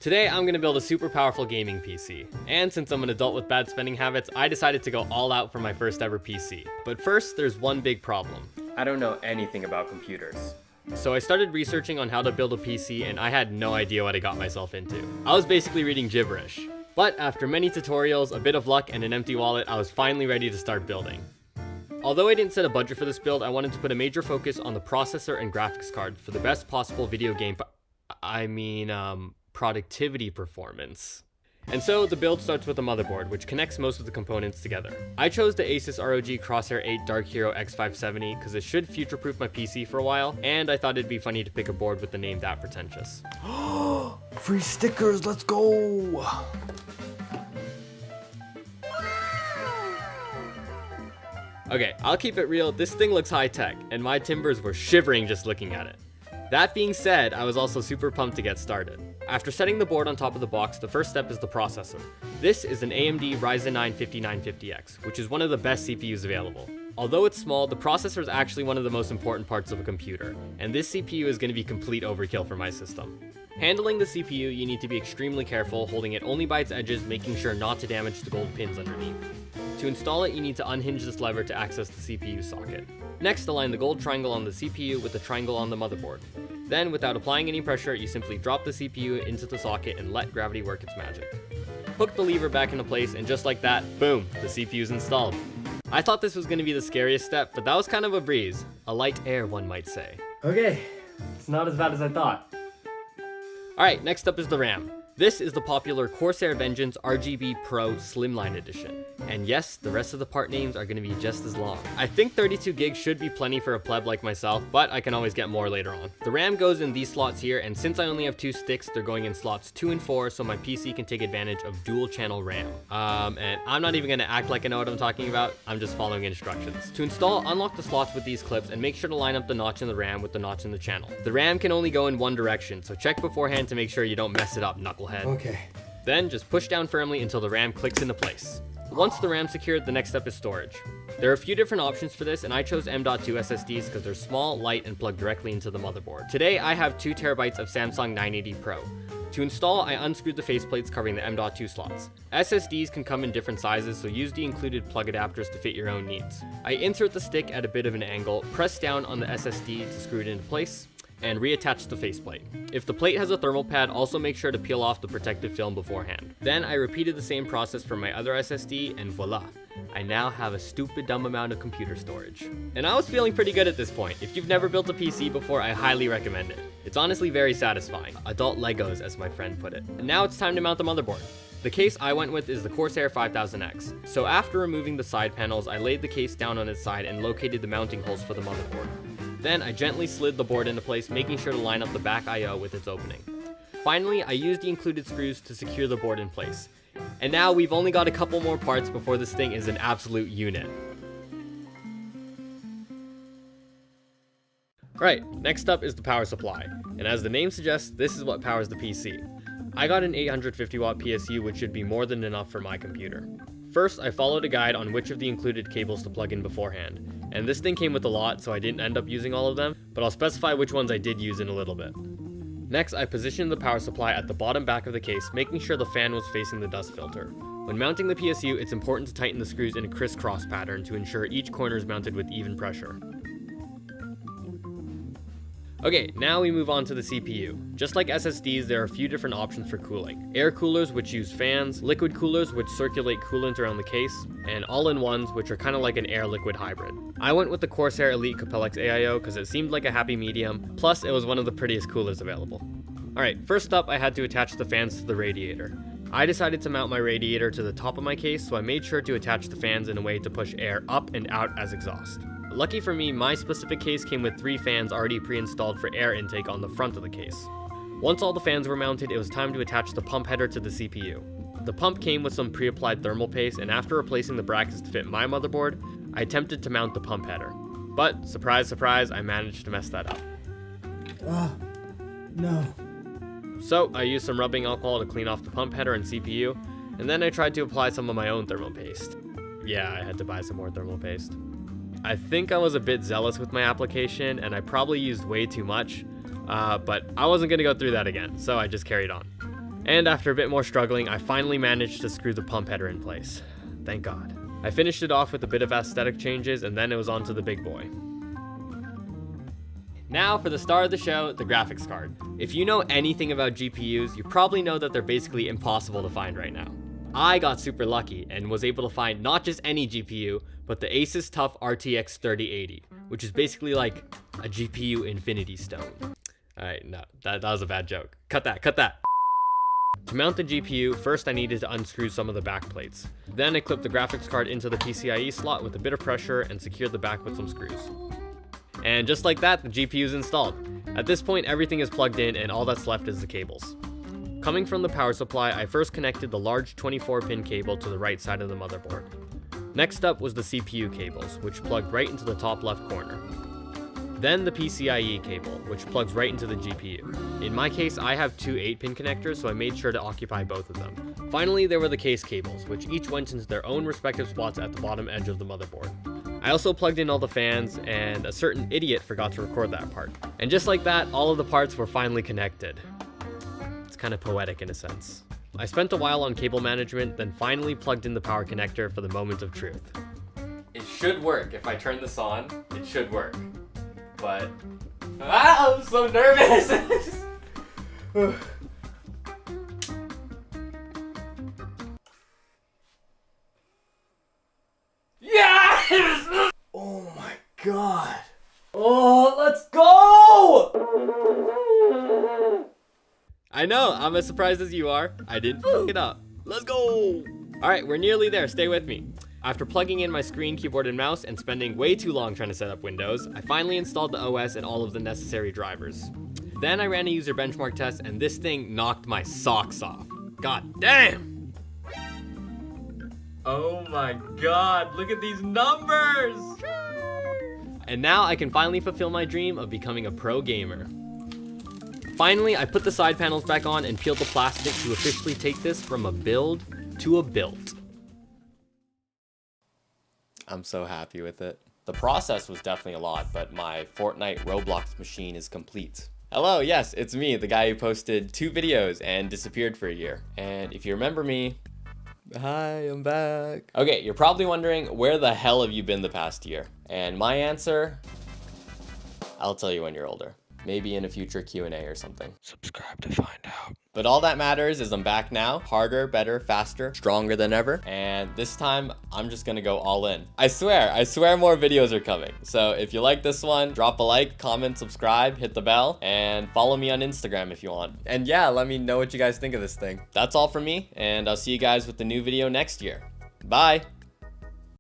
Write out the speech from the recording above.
Today I'm going to build a super powerful gaming PC, and since I'm an adult with bad spending habits, I decided to go all out for my first ever PC. But first, there's one big problem. I don't know anything about computers. So I started researching on how to build a PC and I had no idea what I got myself into. I was basically reading gibberish. But after many tutorials, a bit of luck, and an empty wallet, I was finally ready to start building. Although I didn't set a budget for this build, I wanted to put a major focus on the processor and graphics card for the best possible video game productivity performance. And so the build starts with a motherboard, which connects most of the components together. I chose the Asus ROG Crosshair 8 Dark Hero X570 because it should future-proof my PC for a while, and I thought it'd be funny to pick a board with the name that pretentious. Free stickers, let's go! Okay, I'll keep it real, this thing looks high-tech, and my timbers were shivering just looking at it. That being said, I was also super pumped to get started. After setting the board on top of the box, the first step is the processor. This is an AMD Ryzen 9 5950X, which is one of the best CPUs available. Although it's small, the processor is actually one of the most important parts of a computer, and this CPU is going to be complete overkill for my system. Handling the CPU, you need to be extremely careful, holding it only by its edges, making sure not to damage the gold pins underneath. To install it, you need to unhinge this lever to access the CPU socket. Next, align the gold triangle on the CPU with the triangle on the motherboard. Then, without applying any pressure, you simply drop the CPU into the socket and let gravity work its magic. Hook the lever back into place, and just like that, boom, the CPU is installed. I thought this was going to be the scariest step, but that was kind of a breeze. A light air, one might say. Okay, it's not as bad as I thought. Alright, next up is the RAM. This is the popular Corsair Vengeance RGB Pro Slimline Edition. And yes, the rest of the part names are going to be just as long. I think 32 gigs should be plenty for a pleb like myself, but I can always get more later on. The RAM goes in these slots here, and since I only have 2 sticks, they're going in slots 2 and 4, so my PC can take advantage of dual channel RAM. And I'm not even going to act like I know what I'm talking about, I'm just following instructions. To install, unlock the slots with these clips and make sure to line up the notch in the RAM with the notch in the channel. The RAM can only go in one direction, so check beforehand to make sure you don't mess it up, knucklehead. Okay. Then just push down firmly until the RAM clicks into place. Once the RAM's secured, the next step is storage. There are a few different options for this, and I chose M.2 SSDs because they're small, light, and plug directly into the motherboard. Today, I have 2 TB of Samsung 980 Pro. To install, I unscrewed the faceplates covering the M.2 slots. SSDs can come in different sizes, so use the included plug adapters to fit your own needs. I insert the stick at a bit of an angle, press down on the SSD to screw it into place, and reattach the faceplate. If the plate has a thermal pad, also make sure to peel off the protective film beforehand. Then I repeated the same process for my other SSD, and voila, I now have a stupid dumb amount of computer storage. And I was feeling pretty good at this point. If you've never built a PC before, I highly recommend it. It's honestly very satisfying. Adult Legos, as my friend put it. And now it's time to mount the motherboard. The case I went with is the Corsair 5000X. So after removing the side panels, I laid the case down on its side and located the mounting holes for the motherboard. Then I gently slid the board into place, making sure to line up the back I/O with its opening. Finally, I used the included screws to secure the board in place. And now we've only got a couple more parts before this thing is an absolute unit. Right, next up is the power supply. And as the name suggests, this is what powers the PC. I got an 850 watt PSU, which should be more than enough for my computer. First, I followed a guide on which of the included cables to plug in beforehand. And this thing came with a lot, so I didn't end up using all of them, but I'll specify which ones I did use in a little bit. Next, I positioned the power supply at the bottom back of the case, making sure the fan was facing the dust filter. When mounting the PSU, it's important to tighten the screws in a crisscross pattern to ensure each corner is mounted with even pressure. Okay, now we move on to the CPU. Just like SSDs, there are a few different options for cooling. Air coolers, which use fans, liquid coolers, which circulate coolant around the case, and all-in-ones, which are kind of like an air-liquid hybrid. I went with the Corsair Elite Capellax AIO because it seemed like a happy medium, plus it was one of the prettiest coolers available. Alright, first up I had to attach the fans to the radiator. I decided to mount my radiator to the top of my case, so I made sure to attach the fans in a way to push air up and out as exhaust. Lucky for me, my specific case came with 3 fans already pre-installed for air intake on the front of the case. Once all the fans were mounted, it was time to attach the pump header to the CPU. The pump came with some pre-applied thermal paste, and after replacing the brackets to fit my motherboard, I attempted to mount the pump header. But, surprise surprise, I managed to mess that up. No. So, I used some rubbing alcohol to clean off the pump header and CPU, and then I tried to apply some of my own thermal paste. Yeah, I had to buy some more thermal paste. I think I was a bit zealous with my application, and I probably used way too much, but I wasn't going to go through that again, so I just carried on. And after a bit more struggling, I finally managed to screw the pump header in place. Thank God. I finished it off with a bit of aesthetic changes, and then it was on to the big boy. Now for the star of the show, the graphics card. If you know anything about GPUs, you probably know that they're basically impossible to find right now. I got super lucky and was able to find not just any GPU, but the Asus TUF RTX 3080, which is basically like a GPU infinity stone. Alright, no, that was a bad joke. Cut that. To mount the GPU, first I needed to unscrew some of the back plates. Then I clipped the graphics card into the PCIe slot with a bit of pressure and secured the back with some screws. And just like that, the GPU is installed. At this point, everything is plugged in and all that's left is the cables. Coming from the power supply, I first connected the large 24-pin cable to the right side of the motherboard. Next up was the CPU cables, which plugged right into the top left corner. Then the PCIe cable, which plugs right into the GPU. In my case, I have two 8-pin connectors, so I made sure to occupy both of them. Finally, there were the case cables, which each went into their own respective spots at the bottom edge of the motherboard. I also plugged in all the fans, and a certain idiot forgot to record that part. And just like that, all of the parts were finally connected. It's kind of poetic in a sense. I spent a while on cable management, then finally plugged in the power connector for the moment of truth. It should work. If I turn this on, it should work. But... I'm so nervous! Yes! Oh my god. Oh, let's go! I know, I'm as surprised as you are. I didn't f it up. Let's go! Alright, we're nearly there, stay with me. After plugging in my screen, keyboard, and mouse, and spending way too long trying to set up Windows, I finally installed the OS and all of the necessary drivers. Then I ran a user benchmark test, and this thing knocked my socks off. God damn! Oh my god, look at these numbers! And now I can finally fulfill my dream of becoming a pro gamer. Finally, I put the side panels back on and peeled the plastic to officially take this from a build to a built. I'm so happy with it. The process was definitely a lot, but my Fortnite Roblox machine is complete. Hello, yes, it's me, the guy who posted 2 videos and disappeared for a year. And if you remember me, hi, I'm back. Okay, you're probably wondering, where the hell have you been the past year? And my answer, I'll tell you when you're older. Maybe in a future Q&A or something. Subscribe to find out. But all that matters is I'm back now, harder, better, faster, stronger than ever. And this time, I'm just gonna go all in. I swear more videos are coming. So if you like this one, drop a like, comment, subscribe, hit the bell, and follow me on Instagram if you want. And yeah, let me know what you guys think of this thing. That's all from me, and I'll see you guys with the new video next year. Bye!